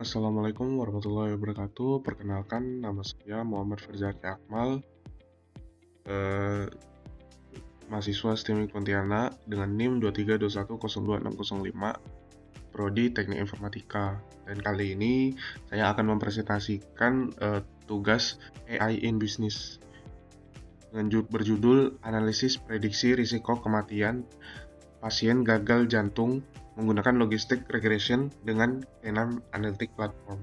Assalamualaikum warahmatullahi wabarakatuh. Perkenalkan, nama saya Muhammad Farzaki Akmal, eh, mahasiswa STEMI Pontianak dengan NIM 2321022605, Prodi Teknik Informatika. Dan kali ini saya akan mempresentasikan tugas AI in Business dengan berjudul Analisis Prediksi Risiko Kematian Pasien Gagal Jantung menggunakan Logistic Regression dengan K6 Analytic Platform.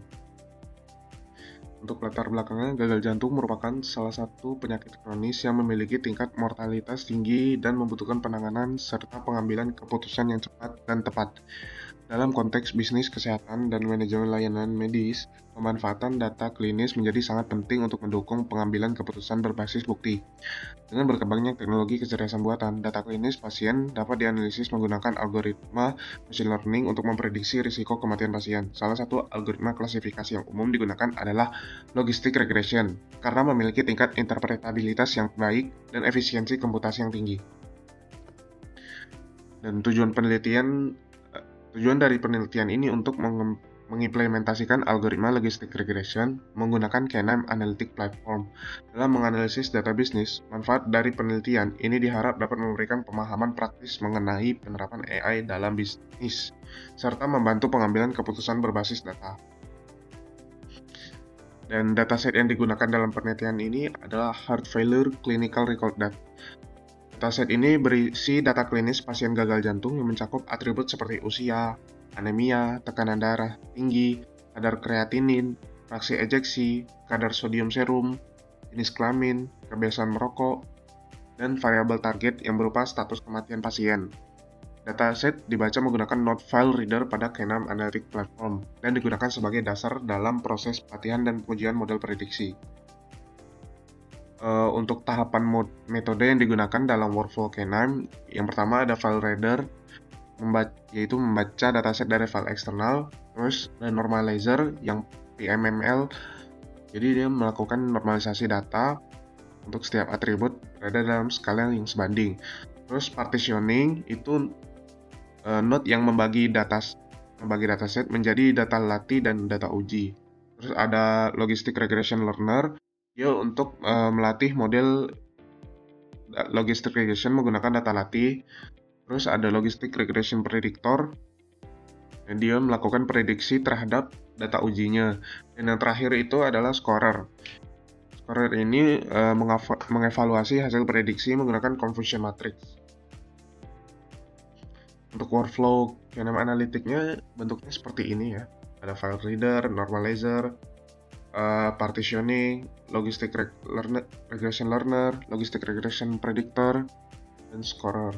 Untuk latar belakangnya, gagal jantung merupakan salah satu penyakit kronis yang memiliki tingkat mortalitas tinggi dan membutuhkan penanganan serta pengambilan keputusan yang cepat dan tepat. Dalam konteks bisnis kesehatan dan manajemen layanan medis, pemanfaatan data klinis menjadi sangat penting untuk mendukung pengambilan keputusan berbasis bukti. Dengan berkembangnya teknologi kecerdasan buatan, data klinis pasien dapat dianalisis menggunakan algoritma machine learning untuk memprediksi risiko kematian pasien. Salah satu algoritma klasifikasi yang umum digunakan adalah logistic regression, karena memiliki tingkat interpretabilitas yang baik dan efisiensi komputasi yang tinggi. Dan tujuan dari penelitian ini untuk mengimplementasikan algoritma logistic regression menggunakan K6 Analytic Platform. Dalam menganalisis data bisnis, manfaat dari penelitian ini diharap dapat memberikan pemahaman praktis mengenai penerapan AI dalam bisnis, serta membantu pengambilan keputusan berbasis data. Dan dataset yang digunakan dalam penelitian ini adalah Heart Failure Clinical Record Data. Dataset ini berisi data klinis pasien gagal jantung yang mencakup atribut seperti usia, anemia, tekanan darah tinggi, kadar kreatinin, fraksi ejeksi, kadar sodium serum, jenis kelamin, kebiasaan merokok, dan variabel target yang berupa status kematian pasien. Dataset dibaca menggunakan Node File Reader pada K6 Analytic Platform dan digunakan sebagai dasar dalam proses pelatihan dan pengujian model prediksi. Untuk tahapan metode yang digunakan dalam workflow K6, yang pertama ada file reader, yaitu membaca dataset dari file eksternal, terus ada normalizer yang PMML, jadi dia melakukan normalisasi data untuk setiap atribut berada dalam skala yang sebanding. Terus partitioning itu node yang membagi dataset menjadi data latih dan data uji. Terus ada logistic regression learner, dia untuk melatih model logistic regression menggunakan data latih. Terus ada logistic regression predictor, dan dia melakukan prediksi terhadap data ujinya. Dan yang terakhir itu adalah scorer. Scorer ini mengevaluasi hasil prediksi menggunakan confusion matrix. Untuk workflow K6 Analytic-nya bentuknya seperti ini ya. Ada file reader, normalizer, partitioning, logistic regression learner, logistic regression predictor, dan scorer.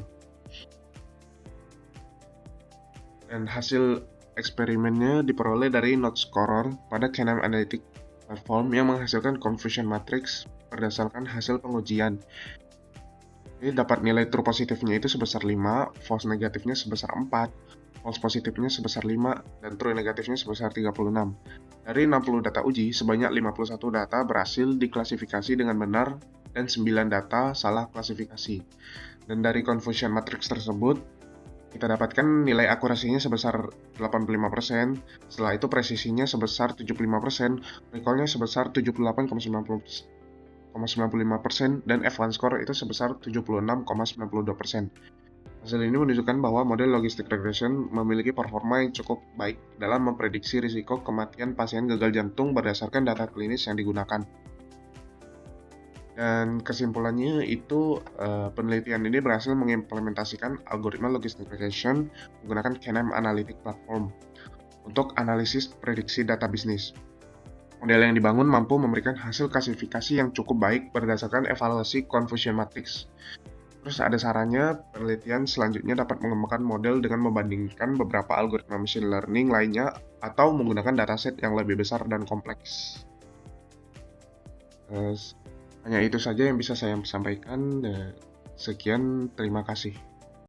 Dan hasil eksperimennya diperoleh dari node scorer pada K6 Analytic Platform yang menghasilkan confusion matrix berdasarkan hasil pengujian. Jadi dapat nilai true positifnya itu sebesar 5, false negatifnya sebesar 4, false positifnya sebesar 5, dan true negatifnya sebesar 36. Dari 60 data uji, sebanyak 51 data berhasil diklasifikasi dengan benar dan 9 data salah klasifikasi. Dan dari confusion matrix tersebut, kita dapatkan nilai akurasinya sebesar 85%, setelah itu presisinya sebesar 75%, recall-nya sebesar 78,95%, dan F1 score itu sebesar 76,92%. Hasil ini menunjukkan bahwa model logistic regression memiliki performa yang cukup baik dalam memprediksi risiko kematian pasien gagal jantung berdasarkan data klinis yang digunakan. Dan kesimpulannya itu penelitian ini berhasil mengimplementasikan algoritma logistic regression menggunakan K6 Analytic Platform untuk analisis prediksi data bisnis. Model yang dibangun mampu memberikan hasil klasifikasi yang cukup baik berdasarkan evaluasi confusion matrix. Terus ada sarannya, penelitian selanjutnya dapat mengembangkan model dengan membandingkan beberapa algoritma machine learning lainnya atau menggunakan dataset yang lebih besar dan kompleks. Hanya itu saja yang bisa saya sampaikan. Sekian, terima kasih.